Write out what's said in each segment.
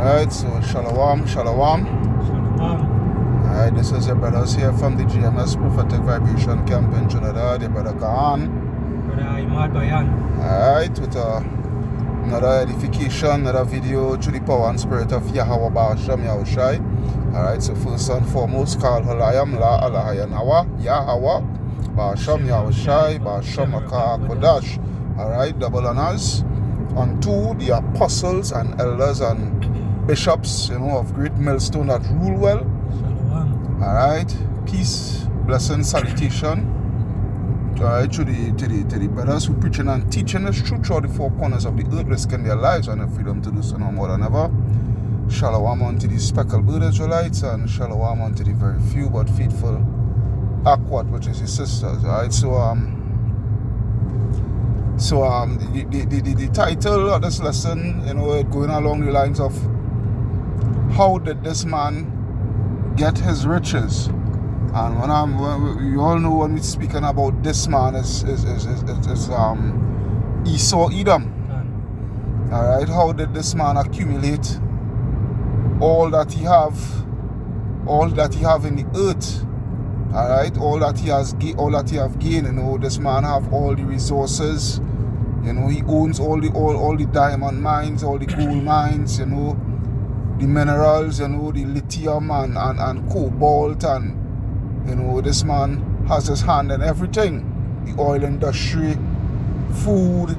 Alright, so Shalom. Shalom. Alright, this is your brothers here from the GMS Prophetic Vibration Camp in Trinidad, your brother Khan. Brother Imad Bayan. Alright, with another edification, another video through the power and spirit of Yahweh Ba'ashem Yahushai. Alright, so first and foremost, call Halayam La Alahayan Hawa, Yahweh Ba'ashem Yahushai, Ba'ashem Akah Kodash. Alright, double honors unto the apostles and elders and bishops, of great millstone that rule well. Shalom. Alright, peace, blessing, salutation. Alright, to the brothers who preaching and teaching us truth throughout the four corners of the earth, risking their lives and their freedom to do so no more than ever. Shalom unto the speckled bird Israelites, and shalom unto the very few but faithful Akwat, which is his sisters. Alright, the title of this lesson, going along the lines of how did this man get his riches? And you all know when we're speaking about this man is Esau Edom. Alright, how did this man accumulate all that he have in the earth? Alright, all that he have gained. This man have all the resources. He owns all the diamond mines, all the gold mines, the minerals, the lithium and cobalt, and this man has his hand in everything. The oil industry, food,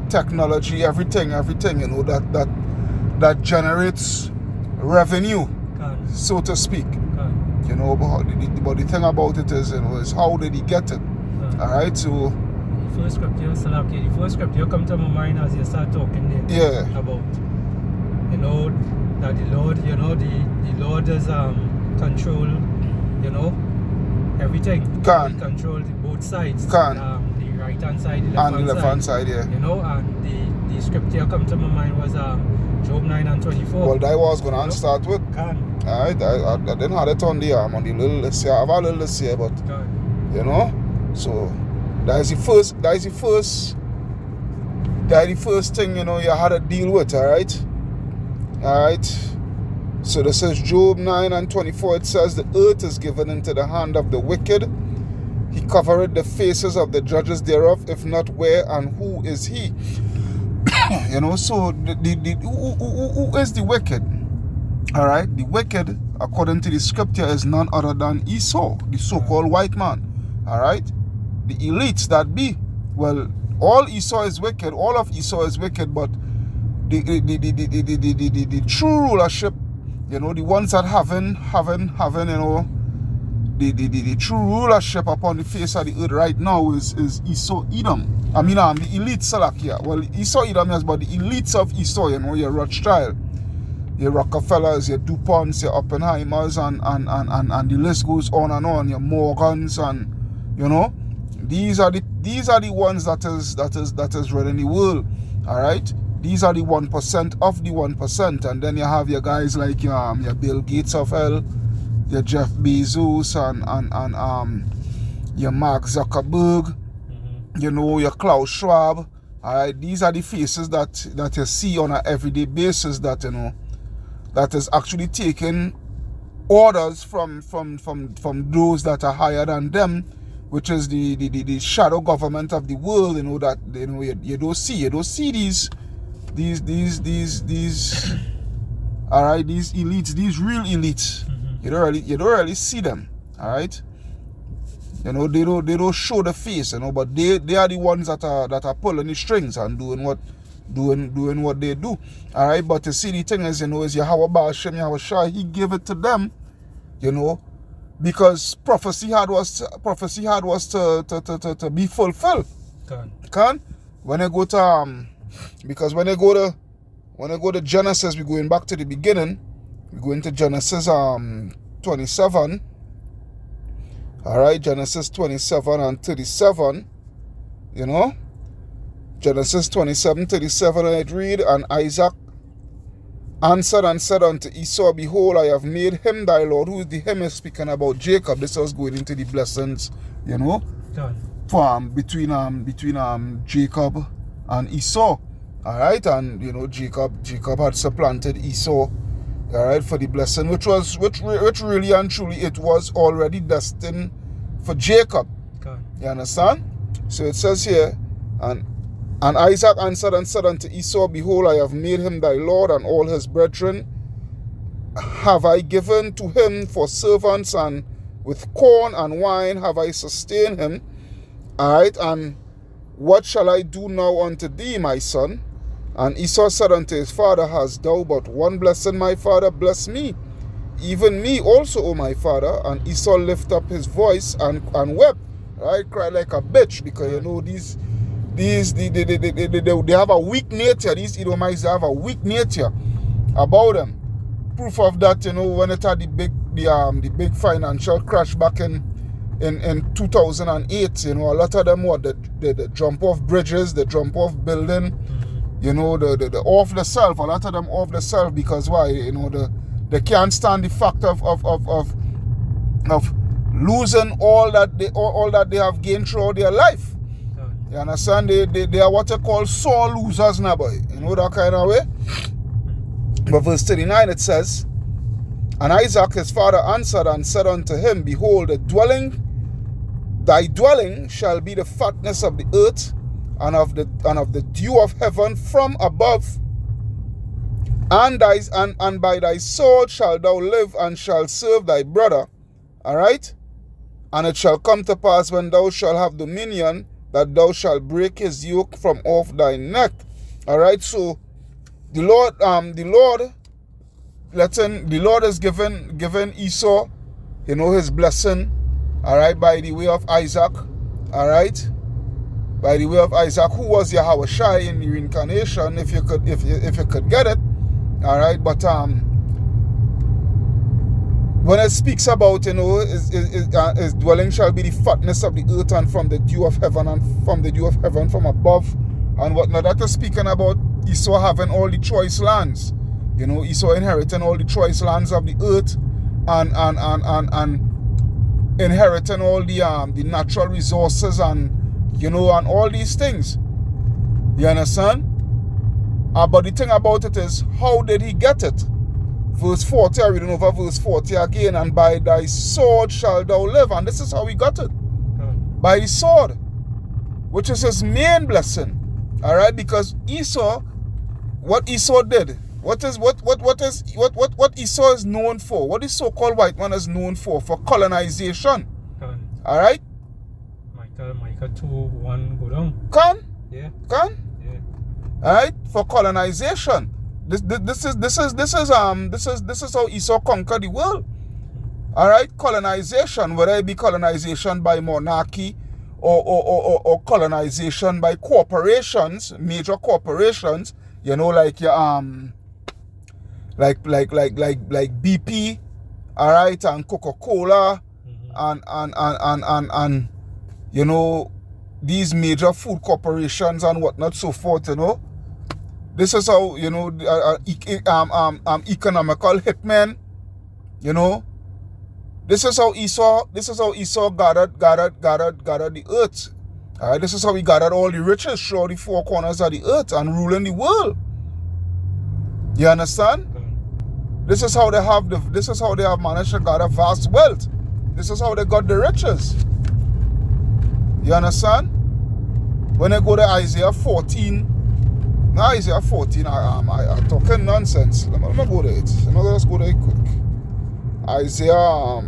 technology, everything, that generates revenue, so to speak. But the thing about it is how did he get it? Alright, so the first scripture come to my mind as you start talking there. Yeah. About that the Lord, the Lord does control, everything. He control both sides. The right hand side, the left hand side. Yeah. And the scripture come to my mind was Job 9 and 24. Well, that was going to start with. Alright, I didn't have it on the little list here. I have a little list here, but so that is the first thing you had to deal with. Alright. So this is Job 9 and 24. It says, the earth is given into the hand of the wicked. He covereth the faces of the judges thereof. If not, where and who is he? So who is the wicked? Alright, the wicked, according to the scripture, is none other than Esau, the so-called white man. Alright, the elites that be. Well, all Esau is wicked, all of Esau is wicked, but the true rulership, the ones that having the true rulership upon the face of the earth right now is Esau Edom. I mean, the elite Salakia. Well, Esau Edom, yes, but the elites of Esau, your Rothschild, your Rockefellers, your DuPonts, your Oppenheimers, and the list goes on and on. Your Morgans, and these are the ones that is running the world. All right, these are the 1% of the 1%, and then you have your guys like your Bill Gates of hell, your Jeff Bezos, and your Mark Zuckerberg, your Klaus Schwab. All right, these are the faces that you see on an everyday basis that that is actually taking orders from those that are higher than them, which is the shadow government of the world. That you don't see these all right, these elites, these real elites. You don't really see them. All right, they don't show the face, but they are the ones that are pulling the strings and doing what they do. All right, but you see, the thing is, is Yahweh Ba'ashem Yahushai, he gave it to them, because prophecy had was to be fulfilled. When I go to because when I go to Genesis, we're going back to the beginning. We're going to Genesis 27. All right, Genesis 27 and 37. Genesis 27:37, and it read, and Isaac answered and said unto Esau, behold, I have made him thy Lord. Who is the him is speaking about? Jacob. This was going into the blessings, between Jacob and Esau. Alright, and you know, Jacob had supplanted Esau, alright, for the blessing, which really and truly it was already destined for Jacob. Okay. You understand? So it says here, and Isaac answered and said unto Esau, Behold, I have made him thy lord, and all his brethren have I given to him for servants, and with corn and wine have I sustained him. Alright, and what shall I do now unto thee, my son? And Esau said unto his father, Hast thou but one blessing, my father? Bless me, even me also, O my father. And Esau lifted up his voice and wept. Right, cried like a bitch, because you know they have a weak nature. These Edomites, they have a weak nature about them. Proof of that, you know, when it had the big financial crash back in 2008, you know, a lot of them they jump off bridges, they jump off building, you know, the off the self. A lot of them off the self because why? You know, they can't stand the fact of losing all that they have gained throughout their life. You understand? They are what they call sore losers now, boy. You know that kind of way? But verse 39 it says, And Isaac his father answered and said unto him, Behold, thy dwelling shall be the fatness of the earth, and of the dew of heaven from above. And by thy sword shalt thou live, and shalt serve thy brother. Alright? And it shall come to pass, when thou shalt have dominion, that thou shalt break his yoke from off thy neck. Alright, so the Lord is given Esau, you know, his blessing, alright, by the way of Isaac, alright, by the way of Isaac, who was Yahushua in the reincarnation, if you could get it, alright. But when it speaks about, you know, his dwelling shall be the fatness of the earth, and from the dew of heaven, and from the dew of heaven from above, and whatnot, that is speaking about Esau having all the choice lands. You know, Esau inheriting all the choice lands of the earth, and inheriting all the natural resources, and you know, and all these things. You understand? But the thing about it is, how did he get it? Verse 40, I'm reading over verse 40 again. And by thy sword shalt thou live. And this is how he got it. By the sword, which is his main blessing. Alright, because Esau, what Esau did, what Esau is known for, what the so-called white man is known for colonization. Alright? Micah 2:1 go down. Can? Yeah. Can? Yeah. Alright? For colonization. This is how Esau conquered the world. Alright? Colonization, whether it be colonization by monarchy or colonization by corporations, major corporations, you know, like your like BP, alright, and Coca-Cola, and you know, these major food corporations and whatnot, so forth, you know. This is how, you know, economical hitmen, you know. This is how Esau gathered the earth. Alright, this is how he gathered all the riches throughout the four corners of the earth and ruling the world. You understand? This is how they have managed to gather vast wealth. This is how they got the riches. You understand? When I go to Isaiah 14, now Isaiah 14, I'm talking nonsense. Let me go to it. Let me just go to it quick. Isaiah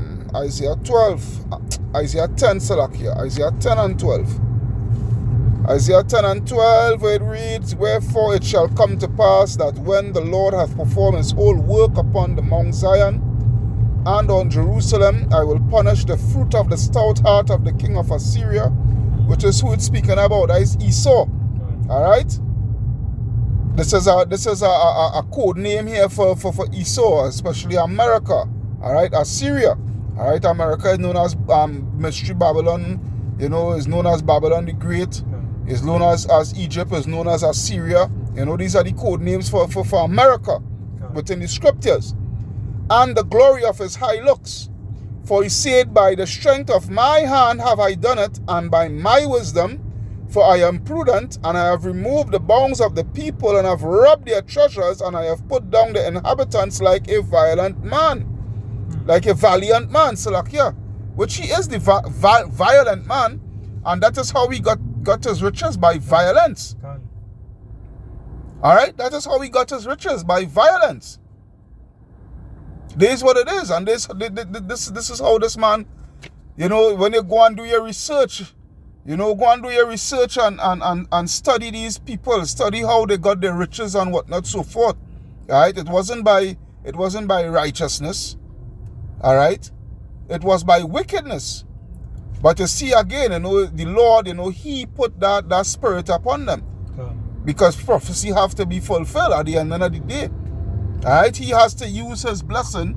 12, Isaiah 10, Salakia, Isaiah 10 and 12. Isaiah 10 and 12, where it reads, Wherefore it shall come to pass that when the Lord hath performed his whole work upon the Mount Zion and on Jerusalem, I will punish the fruit of the stout heart of the king of Assyria, which is who it's speaking about. That is Esau. Alright? This is a code name here for Esau, especially America. Alright? Assyria. Alright? America is known as Mystery Babylon, you know, is known as Babylon the Great, is known as Egypt, is known as Assyria. You know, these are the code names for America within the scriptures. And the glory of his high looks. For he said, By the strength of my hand have I done it, and by my wisdom, For I am prudent, and I have removed the bounds of the people, and have robbed their treasures, and I have put down the inhabitants like a violent man. Like a valiant man, Salakia. Which he is the violent man, and that is how he got his riches, by violence. Alright? That is how he got his riches, by violence. This is what it is, and this is how this man, you know, when you go and do your research, you know, go and do your research and study these people, study how they got their riches and whatnot, so forth. Alright? It wasn't by righteousness. Alright? It was by wickedness. But you see again, you know, the Lord, you know, he put that spirit upon them. Because prophecy have to be fulfilled at the end of the day. Alright? He has to use his blessing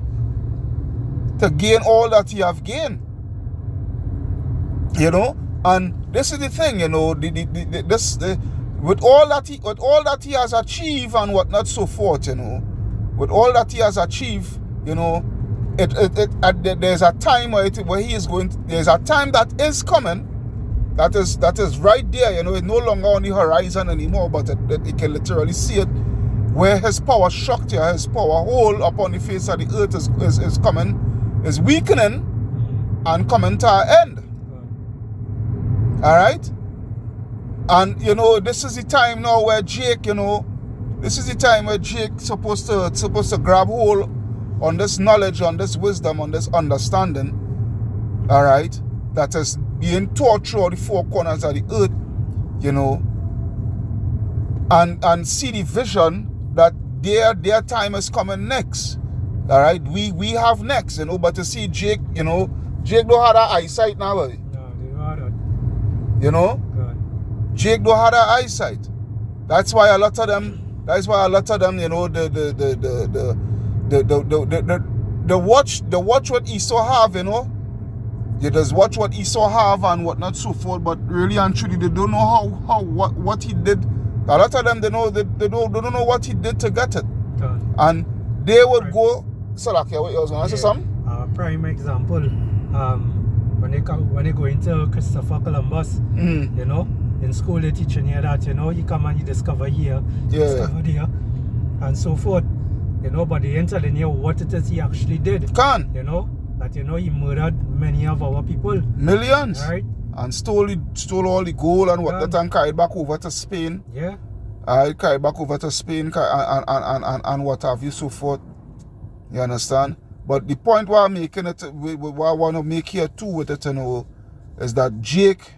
to gain all that he have gained. You know? And this is the thing, you know, with all that he has achieved and whatnot, so forth, you know, with all that he has achieved, you know, there's a time where he is going. There's a time that is coming, that is right there, you know. It's no longer on the horizon anymore, but it can literally see it, where his power structure, his power whole upon the face of the earth is coming, is weakening, and coming to an end. Alright? And you know, this is the time now where Jake, you know, this is the time where Jake supposed to grab hold on this knowledge, on this wisdom, on this understanding, alright, that is being taught throughout the four corners of the earth, you know, and see the vision that their time is coming next. Alright, we have next, you know, but to see Jake, you know, Jake don't have that eyesight now, buddy. You know, God. Jake don't have that eyesight. That's why a lot of them, you know, the watch what Esau have, you know. They just watch what Esau have and whatnot, so forth. But really and truly, they don't know what he did. A lot of them, they don't know what he did to get it. God. And they would go. Salakia, what you was gonna say something? Prime example. When they go into Christopher Columbus, you know, in school they teaching you that, you know, he come and he discover here, discover there, and so forth, you know, but they ain't telling you what it is he actually did. You know, that, you know, he murdered many of our people. Millions. Right? And stole all the gold and whatnot, and carried back over to Spain. Yeah. Carried back over to Spain and what have you, so forth. You understand? But the point why I'm making it, what I want to make here too with it, you know, is that Jake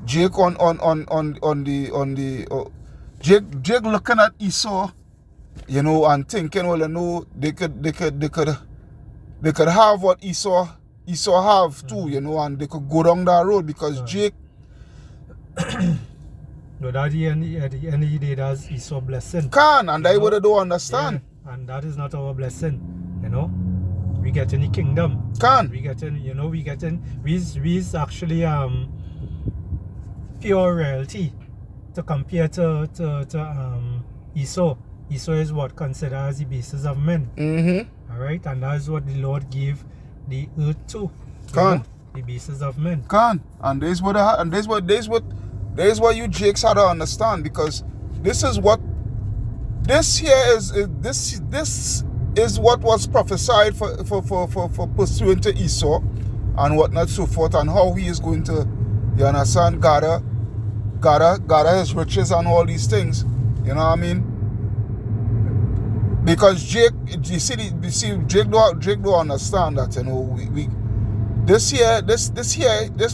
Jake looking at Esau, you know, and thinking, well, you know, they could have what Esau have too, you know, and they could go down that road because Jake. No, that at the end of the day, that's Esau blessing. And they would don't understand. Yeah, and that is not our blessing. You know, we get in the kingdom. We get in, you know, we is actually pure royalty to compare to Esau. Esau is what considered as the basis of men. Alright, and that is what the Lord gave the earth to. The basis of men. And there's what you Jakes had to understand, because this is what this is what was prophesied for pursuing to Esau and whatnot, so forth, and how he is going to, you understand, gather his riches and all these things. You know what I mean? Because Jake, you see, Jake don't understand that, you know, this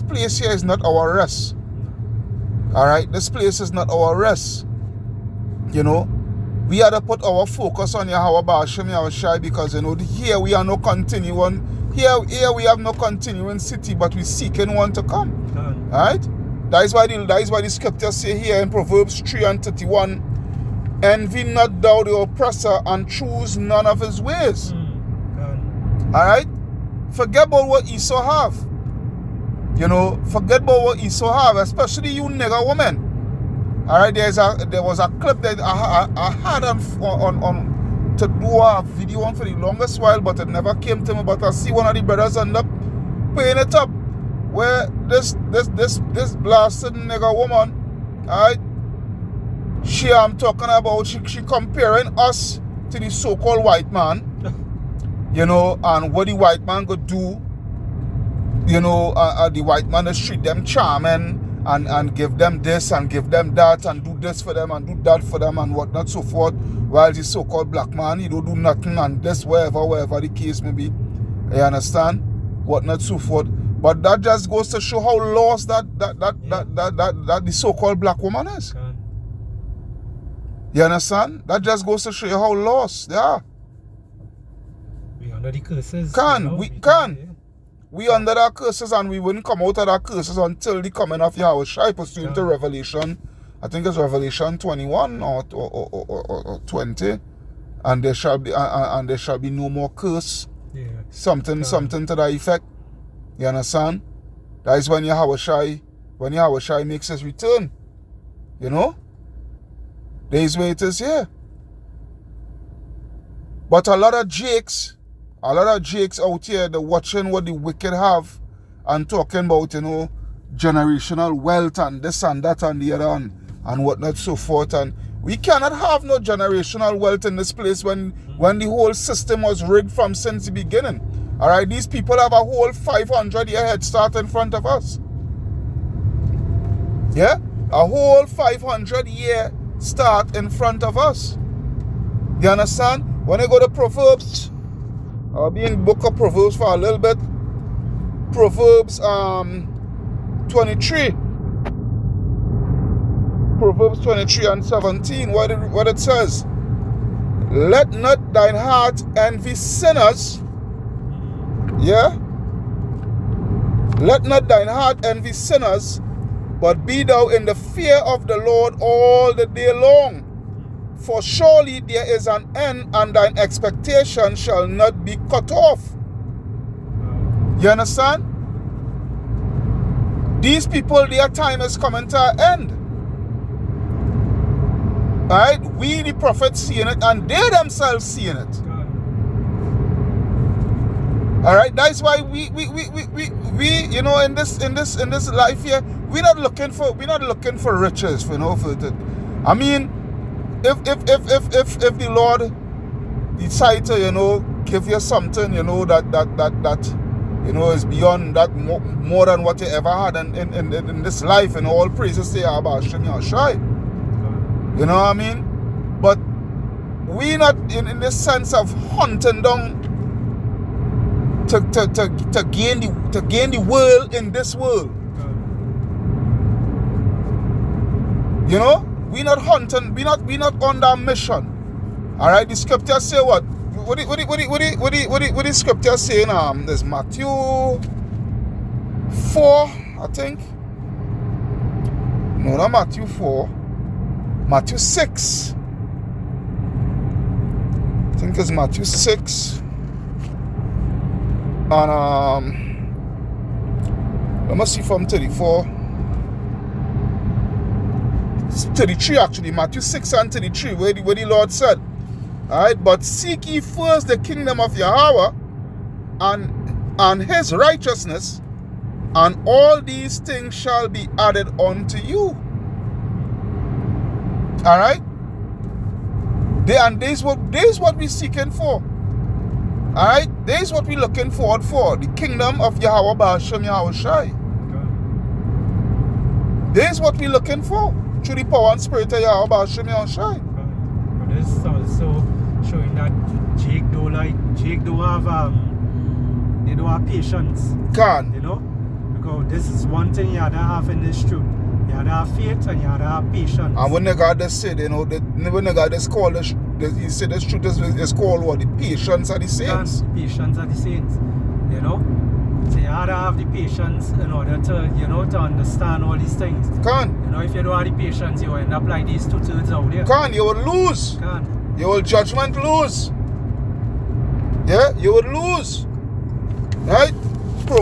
place here is not our rest. Alright, this place is not our rest. You know, we had to put our focus on Yahweh Ba'ashem Yahushai, because, you know, here we are no continuing. Here we have no continuing city, but we seeking one to come. Alright? That is why the scriptures say here in Proverbs 3:31, envy not thou the oppressor, and choose none of his ways. Alright? Forget about what Esau have. You know, forget about what Esau have, especially you nigger women. Alright, there was a clip that I had on to do a video on for the longest while, but it never came to me. But I see one of the brothers end up paying it up. where this blasted nigga woman, alright, she talking about she comparing us to the so-called white man, you know, and what the white man could do, you know, the white man is treat them charming and give them this and give them that and do this for them and do that for them and whatnot so forth, while the so-called black man, he don't do nothing and this wherever the case may be, you understand, whatnot so forth. But that just goes to show how lost that the so-called black woman is. You understand? That just goes to show you how lost they are. We under the curses. We under the curses, and we wouldn't come out of the curses until the coming of Yahweh Shai, pursuant to Revelation. I think it's Revelation 21 or 20, and there shall be no more curse. Yeah. Something to that effect. You understand? That is when Yahweh Shai makes his return. You know? There is where it is here. But a lot of jakes out here, they're watching what the wicked have and talking about, you know, generational wealth and this and that and the other and whatnot so forth. And we cannot have no generational wealth in this place when the whole system was rigged from since the beginning. Alright, these people have a whole 500-year head start in front of us. Yeah? A whole 500-year start in front of us. You understand? When I go to Proverbs, I'll be in book of Proverbs for a little bit. Proverbs 23. Proverbs 23 and 17. What it says. Let not thine heart envy sinners. Yeah? Let not thine heart envy sinners, but be thou in the fear of the Lord all the day long. For surely there is an end, and thine expectation shall not be cut off. You understand? These people, their time is coming to an end. Alright? We, the prophets, seeing it, and they themselves seeing it. Alright? That's why we you know, in this life here, we're not looking for riches, you know. I mean, if the Lord decide to, you know, give you something, you know, that you know is beyond that, more than what you ever had in this life, and all praises to Yahweh Shai. You know what I mean? But we not in this sense of hunting down to gain the world in this world. You know? We not hunting, we not on that mission. Alright, the scripture say what? What the scripture saying? There's Matthew 4, I think. No, not Matthew 4. Matthew 6. I think it's Matthew 6. And let me see from 34. 33 actually, Matthew 6 and 33, where the Lord said, alright, but seek ye first the kingdom of Yahweh and his righteousness, and all these things shall be added unto you. Alright? This is what we're seeking for. Alright? This is what we're looking forward for. The kingdom of Yahweh Ba'ashem Yahweh Shai. This is what we're looking for. Through the power and spirit of Yahweh Ba'ashem Yahweh Shai. But this is also showing that Jake don't have patience. You know? Because this is one thing you have to have in this truth. You have to have faith and you have to have patience. And when the God just said, you know, when the God just called this, he said this truth is called what? The patience of the saints. Patience of the saints. You know? So you have to have the patience in order to, you know, to understand all these things. You know, if you don't have the patience, you will end up like these 2/3 out there. You will lose. You will judgment lose. Yeah, you will lose. Right?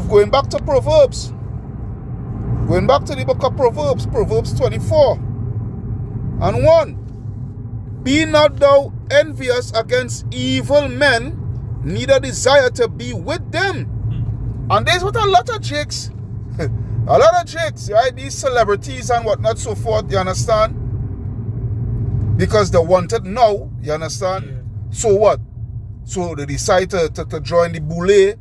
Going back to Proverbs. Going back to the book of Proverbs, Proverbs 24 and 1. Be not thou envious against evil men, neither desire to be with them. And there's what a lot of jakes, A lot of jakes, right? These celebrities and whatnot, so forth, you understand? Because they want it now, you understand? Yeah. So what? So they decide to join the boule,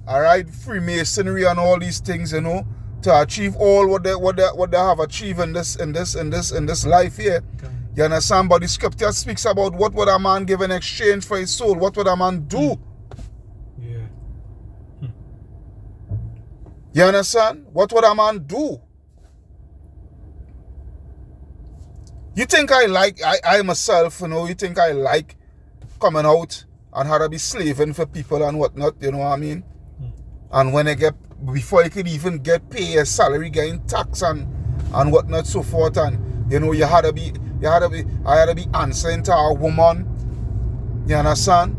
all right, Freemasonry and all these things, you know, to achieve all what they have achieved in this life here. Okay. You understand? But the scripture speaks about what would a man give in exchange for his soul? What would a man do? Yeah. You understand? What would a man do? You think I myself, you know, you think I like coming out and how to be slaving for people and whatnot, you know what I mean? And when before you could even get pay a salary, getting tax and whatnot, so forth, and you know, I had to be answering to a woman. You understand?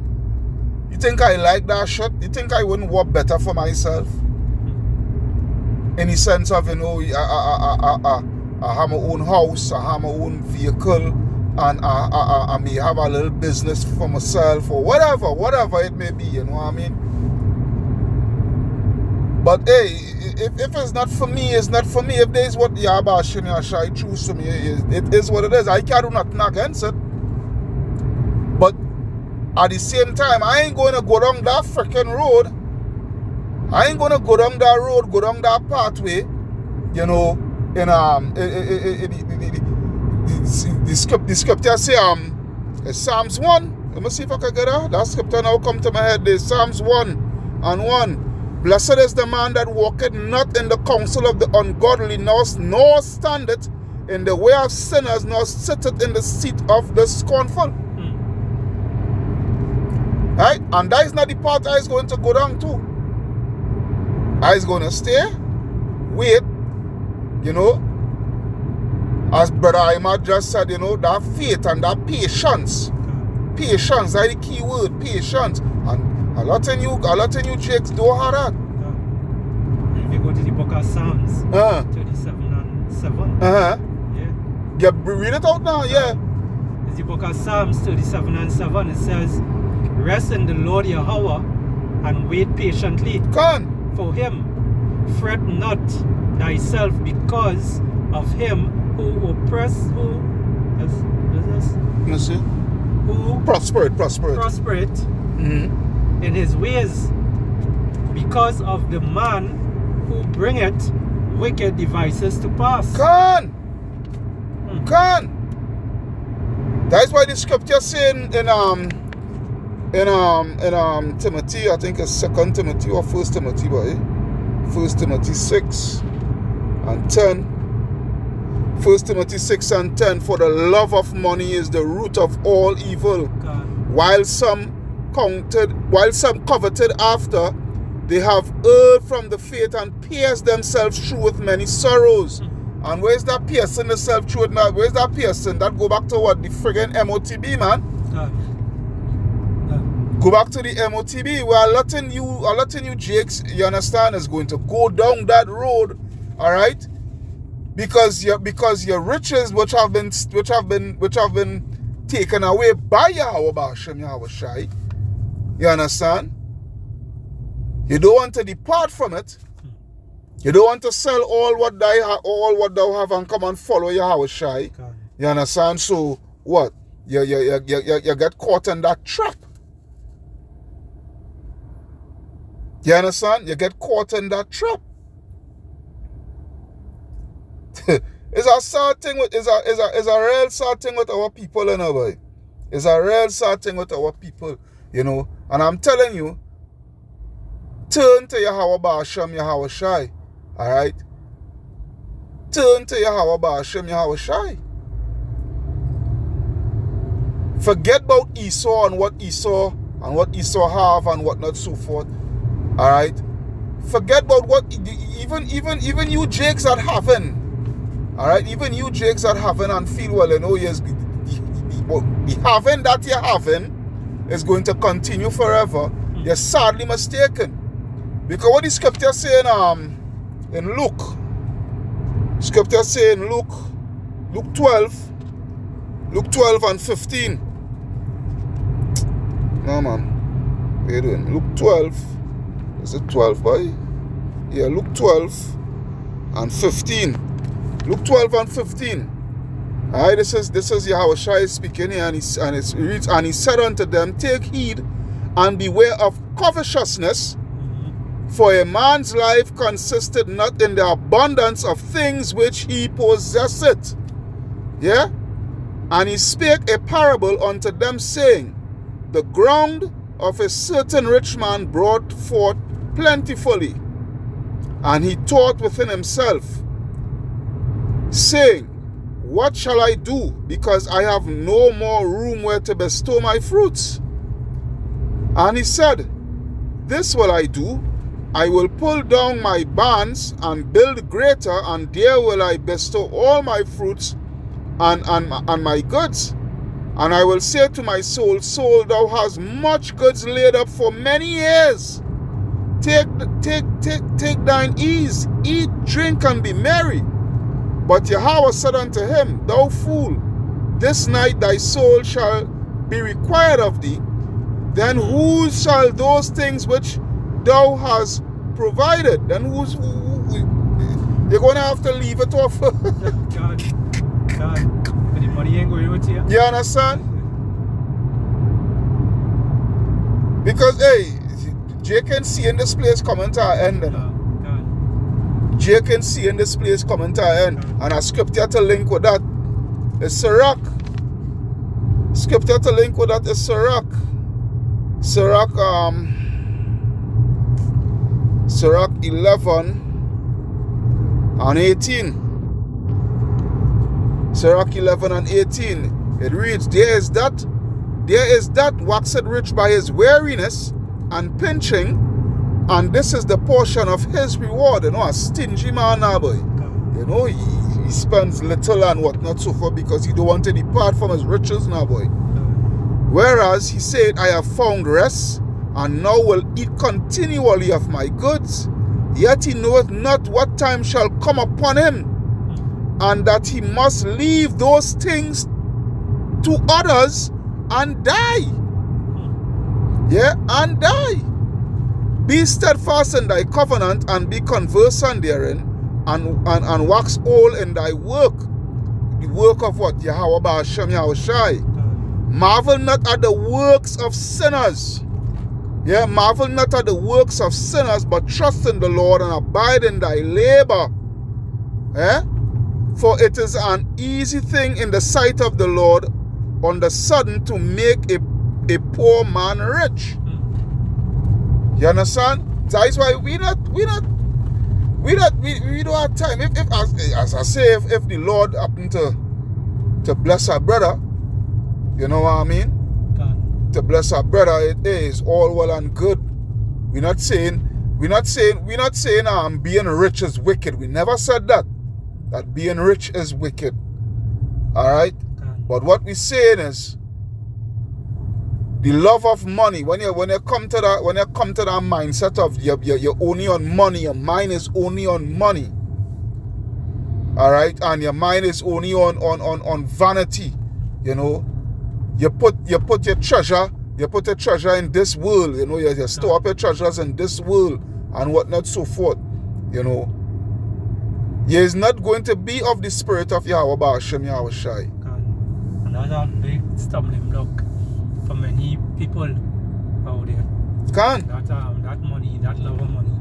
You think I like that shit? You think I wouldn't work better for myself? In the sense of, you know, I have my own house, I have my own vehicle, and I may have a little business for myself or whatever it may be, you know what I mean? But hey, if it's not for me, it's not for me. If there's what Yaba Shai choose to me, it is what it is. I can't do nothing against it. But at the same time, I ain't going to go down that freaking road. I ain't going to go down that road, go down that pathway, you know, in the scripture say Psalms 1. Let me see if I can get that. That scripture now come to my head. There's Psalms 1:1. Blessed is the man that walketh not in the counsel of the ungodly, nor standeth in the way of sinners, nor sitteth in the seat of the scornful. Right? And that is not the path I is going to go down to. I is going to stay, wait, you know, as Brother Imad just said, you know, that faith and that patience. Patience, that's the key word, patience. And a lot of you jakes don't have that. If you go to the book of Psalms 37:7. Yeah. Read it out now, yeah. It's the book of Psalms 37:7. It says, rest in the Lord Yahweh and wait patiently for him. Fret not thyself because of him who oppressed, who prospered. In his ways, because of the man who bringeth wicked devices to pass. Can. That's why the scripture saying in Timothy, I think it's 2 Timothy or 1 Timothy, boy. 1 Timothy 6:10. 1 Timothy 6:10. For the love of money is the root of all evil. While some coveted after, they have erred from the faith and pierced themselves through with many sorrows. And where's that piercing themselves through it now? Where's that piercing? That go back to what? The friggin' MOTB, man. Go back to the MOTB. Where a lot of you jakes, you understand, is going to go down that road, all right? Because your riches which have been taken away by Yahweh Ba'ashem Yahweh Shai. You understand? You don't want to depart from it. You don't want to sell all what thou have and come and follow Yahweh Shai. You understand? So what? You get caught in that trap. You understand? You get caught in that trap. It's a sad thing with it's a real sad thing with our people, you know, boy. It's a real sad thing with our people, you know. And I'm telling you, turn to Yahweh Ba'ashem Yahweh Shai. Alright? Turn to Yahweh Ba'ashem Yahweh Shai. Forget about Esau and what Esau have and what not so forth. Alright? Forget about what even you jakes are having. Alright? Even you jakes are having and feel well, you know, yes, the having that you're having is going to continue forever. You're sadly mistaken. Because what the scripture saying in Luke. Scripture saying Luke 12 and 15. No man. What are you doing? Luke 12. Is it 12, boy? Yeah, Luke 12. and 15. Luke 12 and 15. Alright, this is Yahushua speaking here, and it reads, and he said unto them, take heed and beware of covetousness, for a man's life consisted not in the abundance of things which he possesseth. Yeah? And he spake a parable unto them, saying, the ground of a certain rich man brought forth plentifully. And he thought within himself, saying, what shall I do, because I have no more room where to bestow my fruits? And he said, this will I do, I will pull down my barns and build greater, and there will I bestow all my fruits and my goods. And I will say to my soul, soul, thou hast much goods laid up for many years. Take thine ease, eat, drink, and be merry. But Yahweh said unto him, thou fool, this night thy soul shall be required of thee. Then whose shall those things which thou hast provided? Then you're going to have to leave it off. God. The money ain't going with you. You understand? Because, hey, Jay can see in this place coming to our end. Jay can see in this place coming to our end. And a scripture to link with that is Sirach. Scripture to link with that is Sirach. Sirach 11 and 18. Sirach 11 and 18. It reads, there is that waxeth rich by his weariness and pinching, and this is the portion of his reward. You know, a stingy man now, boy. You know, he spends little and whatnot so far because he don't want to depart from his riches now, boy. Whereas he said, I have found rest, and now will eat continually of my goods. Yet he knoweth not what time shall come upon him, and that he must leave those things to others and die. Yeah, and die. Be steadfast in thy covenant, and be conversant therein, and wax old in thy work. The work of what? Yahweh Ba'ashem Yahushai. Marvel not at the works of sinners. Yeah, marvel not at the works of sinners, but trust in the Lord and abide in thy labor. Yeah? For it is an easy thing in the sight of the Lord on the sudden to make a poor man rich. You understand? That's why we don't have time. If as I say, if the Lord happened to bless our brother, you know what I mean? To bless our brother, it is all well and good. We're not saying being rich is wicked. We never said that being rich is wicked. Alright? But what we're saying is the love of money. When you come to that mindset of you're only on money, your mind is only on money. Alright? And your mind is only on vanity. You know. You put your treasure in this world, you know, you store up your treasures in this world and whatnot, so forth, you know. He is not going to be of the spirit of Yahweh Ba'ashem Yahushai. And that's a big stumbling block for many people out there. That money, that love of money.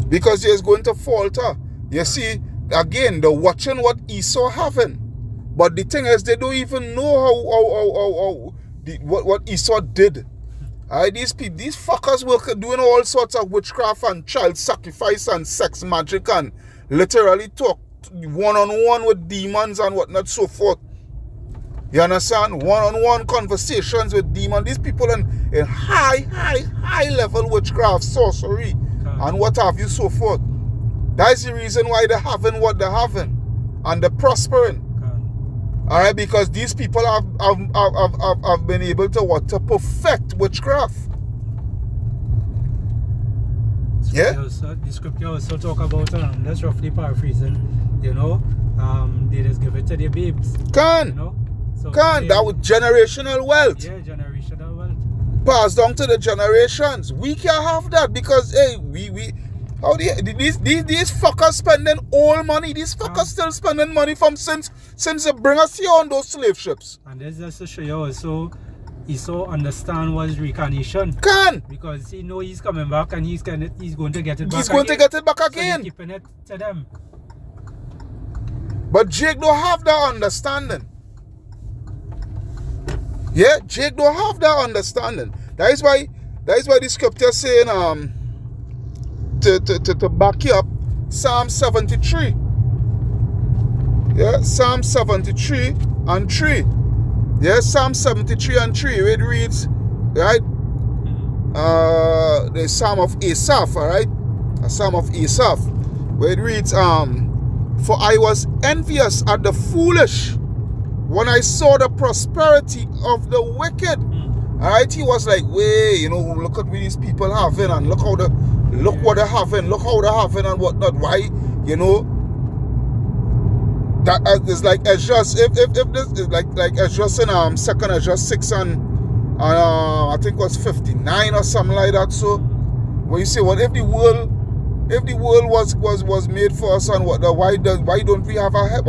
Because he is going to falter. You see, again, they're watching what Esau having. But the thing is, they don't even know what Esau did. These fuckers were doing all sorts of witchcraft and child sacrifice and sex magic and literally talk one-on-one with demons and whatnot, so forth. You understand? One-on-one conversations with demons. These people in high level witchcraft, sorcery, and what have you, so forth. That's the reason why they're having what they're having. And they're prospering. Alright, because these people have been able to perfect witchcraft. Yeah? The scripture also talk about, that's roughly paraphrasing, you know, they just give it to their babes. You know? So that was generational wealth. Yeah, generational wealth. Passed down to the generations. We can't have that because, hey, How these fuckers spending all money? These fuckers still spending money from since they bring us here on those slave ships. And this just to show you also, Esau understand what's reincarnation. Because he know he's coming back and he's going to get it back. He's going to get it back again. So keeping it to them. But Jake don't have that understanding. Yeah, Jake don't have that understanding. That is why the scripture saying to back you up Psalm 73. Yeah, Psalm 73 and 3. Yeah, Psalm 73 and 3. Where it reads, right? The Psalm of Asaph, alright? A Psalm of Asaph. Where it reads, for I was envious at the foolish when I saw the prosperity of the wicked. Alright, he was like, look at what these people having, and look what they're having, and whatnot. Why, that is like Esdras. If this is like Esdras in 2nd Esdras 6 and I think it was 59 or something like that. So when you say, well, if the world was made for us, and why doesn't we have a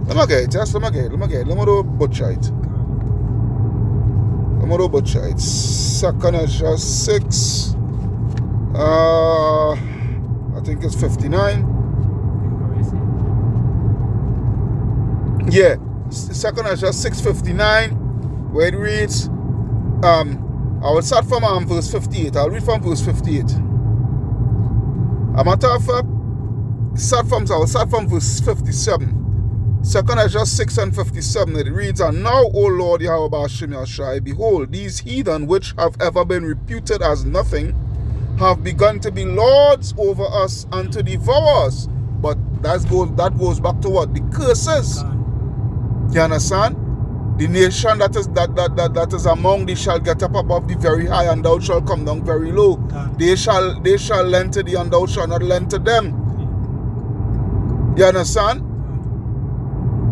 let me get it. Let me do butcher it. 2nd Esdras 6 I think it's 59. Yeah, 2nd Esdras 6:59, where it reads, I will start from verse 58. I'll read from verse 58. A matter of fact, I will start from verse 57. 2nd Esdras 6 and 57, it reads, and now, O Lord Yahweh Ba'ashem Yashai, behold, these heathen which have ever been reputed as nothing have begun to be lords over us and to devour us. But that goes back to what? The curses. You understand? The nation that is among thee shall get up above the very high, and thou shalt come down very low. They shall lend to thee, and thou shalt not lend to them. You understand?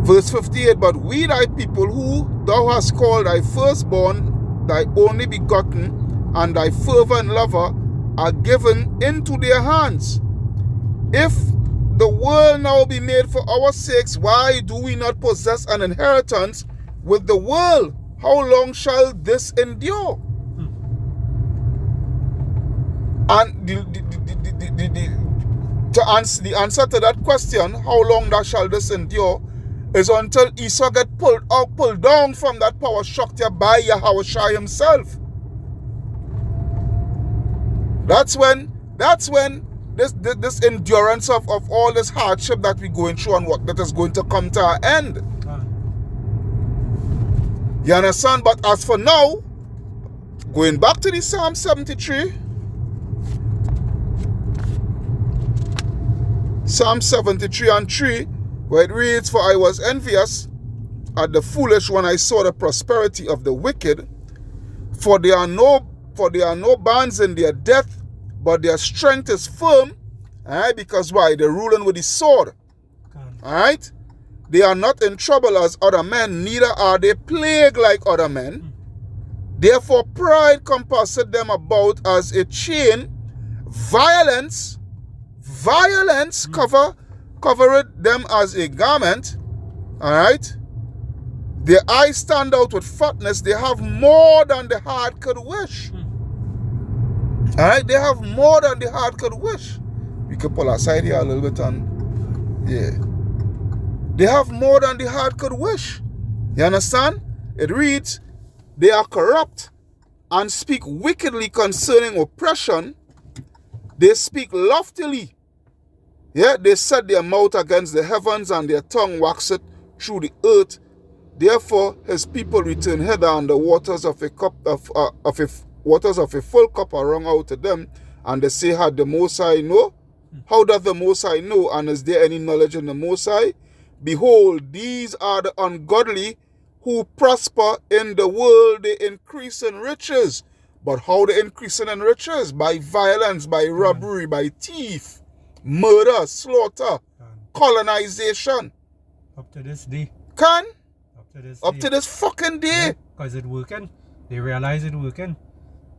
Verse 58, but we thy people, who thou hast called thy firstborn, thy only begotten, and thy fervent lover, are given into their hands. If the world now be made for our sakes, why do we not possess an inheritance with the world? How long shall this endure? And the answer to that question, how long that shall this endure, is until Esau get pulled down from that power structure by Yahweh Shai himself. That's when this endurance of all this hardship that we're going through and what that is going to come to an end. You understand? But as for now, going back to the Psalm 73, Psalm 73 and 3, where it reads, for I was envious at the foolish when I saw the prosperity of the wicked, for there are no bands in their death, but their strength is firm. Alright, because why? They're ruling with the sword. Alright? They are not in trouble as other men, neither are they plagued like other men. Therefore pride compasseth them about as a chain, violence covereth them as a garment. Alright? Their eyes stand out with fatness. They have more than the heart could wish. Alright? They have more than the heart could wish. We could pull aside here a little bit and yeah. They have more than the heart could wish. You understand? It reads, they are corrupt and speak wickedly concerning oppression. They speak loftily. Yeah, they set their mouth against the heavens, and their tongue waxeth through the earth. Therefore his people return hither, and the waters of a full cup are wrung out to them. And they say, had the Most High know? How doth the Most High know? And is there any knowledge in the Most High? Behold, these are the ungodly who prosper in the world. They increase in riches. But how they increase in riches? By violence, by robbery, by thief, murder, slaughter, colonization. Up to this day. Up to this fucking day. Because it's working. They realize it's working.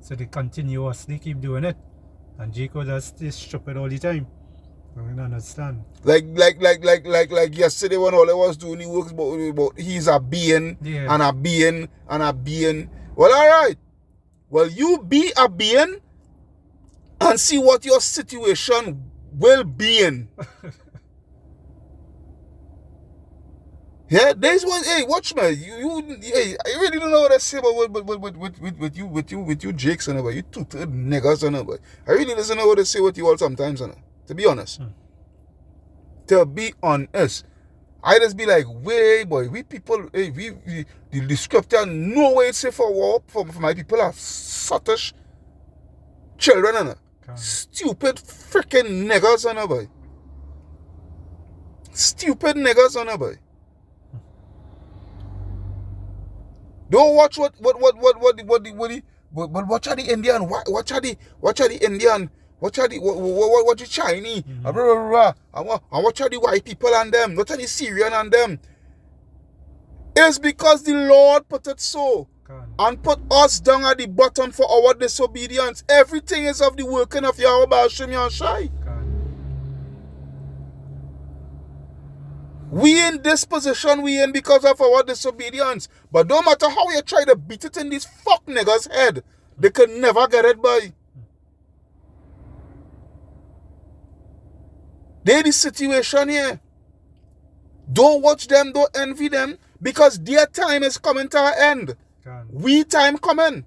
So they continuously keep doing it. And Chico just stay stupid all the time. I don't understand. Like yesterday when all I was doing, he works about he's a being and a being and a being. Well, alright. Well, you be a being and see what your situation will be in. Yeah, there's one. Hey, watch me. Hey, I really don't know what I say about with you Jakes and about you two niggas and about. I really doesn't know what to say with you all sometimes, and to be honest. To be honest, I just be like, way boy, we people, hey, the scripture no way say for war for my people are sottish children and stupid freaking niggas and boy. Stupid niggas and boy. Don't watch what the Indian, watch the Indian, watch the Chinese, blah, blah, blah, and watch the white people and them, watch the Syrian and them. It's because the Lord put it so and put us down at the bottom for our disobedience. Everything is of the working of Yahweh Ba'ashem Yahshai. We in this position we in because of our disobedience. But no matter how you try to beat it in these fuck niggas' head, they can never get it by. They the situation here. Don't watch them, don't envy them, because their time is coming to an end. We time coming.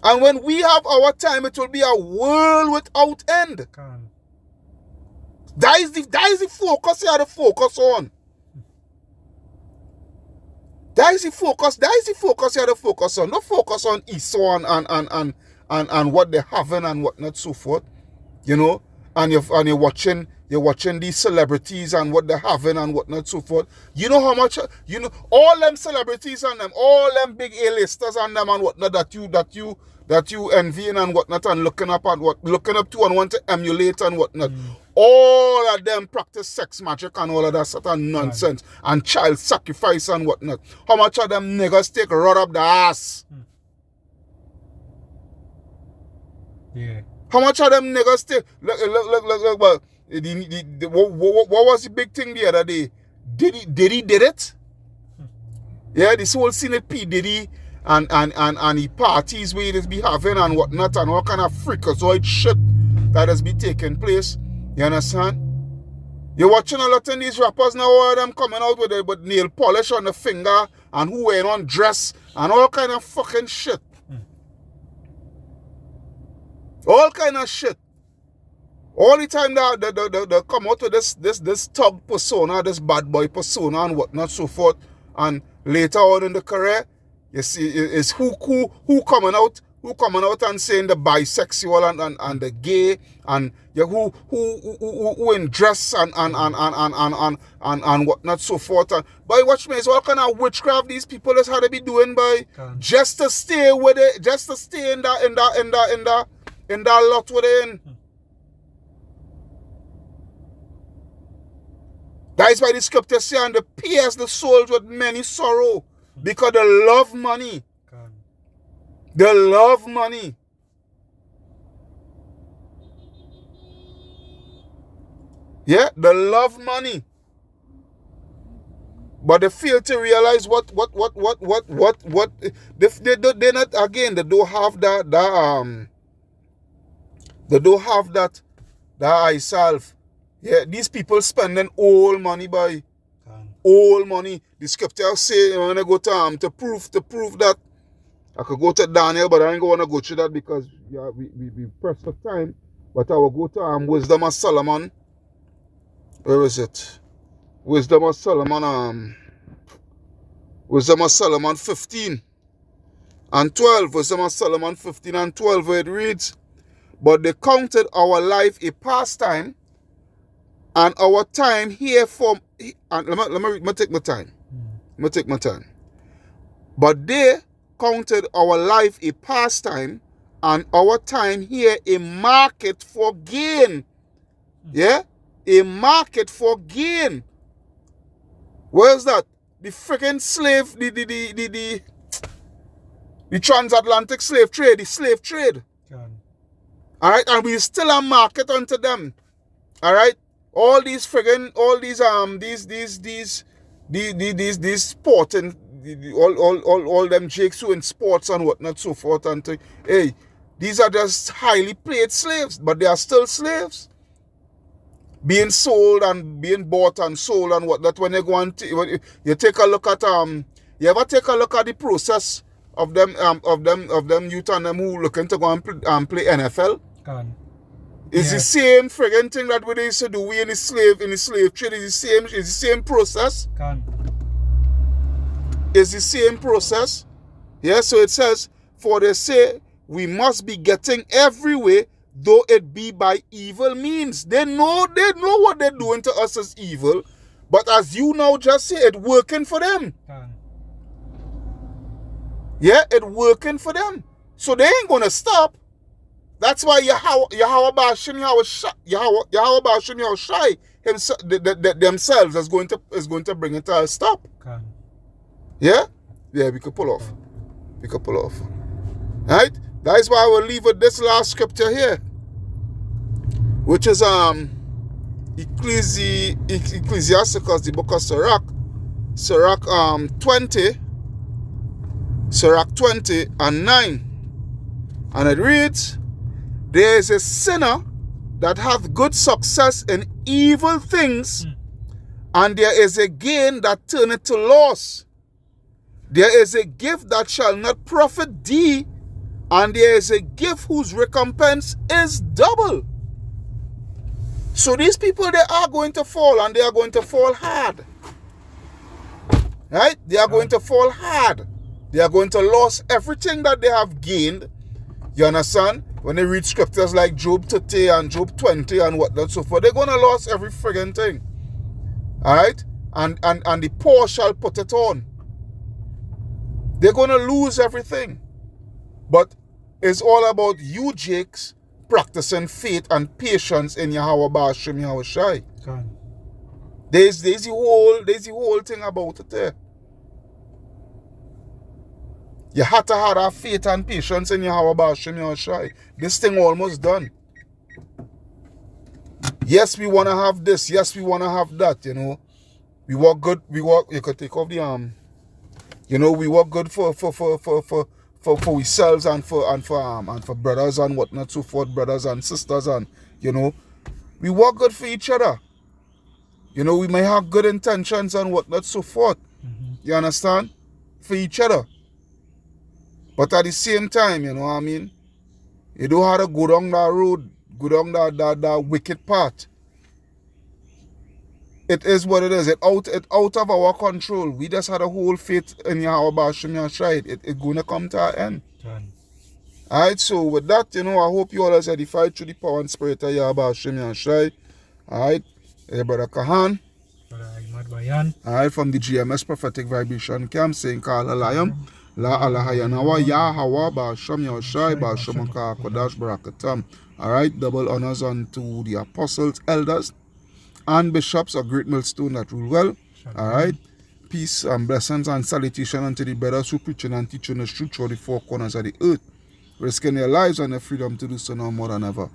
And when we have our time, it will be a world without end. That is the focus you have to focus on. That is the focus you have to focus on. Not focus on Esau and what they having and what not so forth. You know? And you're watching these celebrities and what they're having and what not so forth. You know how much all them celebrities and them, all them big A-listers and them and whatnot that you envying and whatnot and looking up to and want to emulate and whatnot. All of them practice sex magic and all of that sort of nonsense and child sacrifice and whatnot. How much of them niggas take rod up the ass? Yeah. How much of them niggas take? Look, but what was the big thing the other day? Diddy did it? Yeah, this whole scene at P. Diddy and he parties where it be having and whatnot and all kind of freakazoid shit that has been taking place. You understand? You're watching a lot of these rappers now, all of them coming out with nail polish on the finger and who wearing on dress and all kind of fucking shit. All kind of shit. All the time they come out with this thug persona, this bad boy persona and whatnot so forth. And later on in the career, you see is who coming out and saying the bisexual and the gay and who in dress and whatnot so forth. And boy, watch me, it's all kind of witchcraft these people has had to be doing by just to stay with it, just to stay in that lot with it. That is why the scripture say, and they pierce the souls with many sorrow, because they love money. They love money. Yeah, they love money. But they fail to realize what they not, again, they don't have that eye salve. Yeah, these people spending all money by all money. The scripture say when I go to prove that. I could go to Daniel, but I ain't going to go through that because we pressed for time. But I will go to Wisdom of Solomon. Where is it? Wisdom of Solomon 15 and 12. Wisdom of Solomon 15 and 12 where it reads, but they counted our life a pastime and our time here and let me take my time. Let me take my time. But they counted our life a pastime and our time here a market for gain. Yeah? A market for gain. Where's that? The freaking slave, the transatlantic slave trade, the slave trade. Alright, and we still a market unto them. Alright? All these sporting all them jakes who in sports and whatnot so forth and hey, these are just highly paid slaves, but they are still slaves. Being sold and being bought and sold and whatnot. When you go and you take a look at you ever take a look at the process of them youth and them who looking to go and play NFL? It's the same friggin' thing that we used to do. We in the slave trade. It's the same process. It's the same process. Yeah, so it says, for they say we must be getting every way, though it be by evil means. They know what they're doing to us is evil. But as you now just say, it working for them. Yeah, it working for them. So they ain't gonna stop. That's why Yahweh Bashim Yahushai themselves is going to bring it to a stop. Yeah? Yeah, we could pull off. We could pull off. Right? That is why I will leave with this last scripture here. Which is Ecclesiasticus, the book of Sirach 20 and 9. And it reads, there is a sinner that hath good success in evil things, and there is a gain that turneth to loss. There is a gift that shall not profit thee, and there is a gift whose recompense is double. So these people, they are going to fall, and they are going to fall hard. Right? They are going to fall hard. They are going to lose everything that they have gained. You understand? When they read scriptures like Job 30 and Job 20 and whatnot so forth, they're going to lose every friggin' thing. Alright? And the poor shall put it on. They're going to lose everything. But it's all about you, Jakes, practicing faith and patience in Yahweh Bashim Yahushai. There's the whole thing about it there. You have to have that faith and patience in Yahweh Bashim Yahushai. This thing almost done. Yes, we want to have this. Yes, we want to have that, you know. We work good. You could take off the you know, we work good for ourselves and for brothers and whatnot, so forth, brothers and sisters, and you know, we work good for each other. You know, we may have good intentions and whatnot, so forth. You understand? For each other. But at the same time, you know what I mean? You don't have to go down that road, go down that wicked path. It is what it is. It's out of our control. We just had a whole faith in Yahweh Bashim Yahushai. It's going to come to an end. Alright, so with that, you know, I hope you all are edified through the power and spirit of Yahweh Bashim Yahushai. Alright, Brother Kahan. Brother Ahmad Bayan. Alright, from the GMS Prophetic Vibration Camp, saying Kala Layam. La Alahayanawa Yahweh Bashim Yahushai Bashim Kodash Barakatam. Alright, double honors unto the apostles, elders, and bishops, a great millstone that rule well. Alright. Peace and blessings and salutation unto the brothers who preaching and teaching the truth through the four corners of the earth, risking their lives and their freedom to do so now more than ever.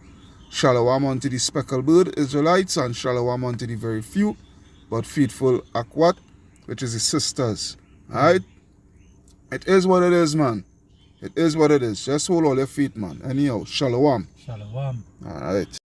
Shalom unto the speckled bird Israelites, and shalom unto the very few but faithful Akwat, which is the sisters. Alright. It is what it is, man. It is what it is. Just hold all your feet, man. Anyhow, shalom. Shalom. Alright.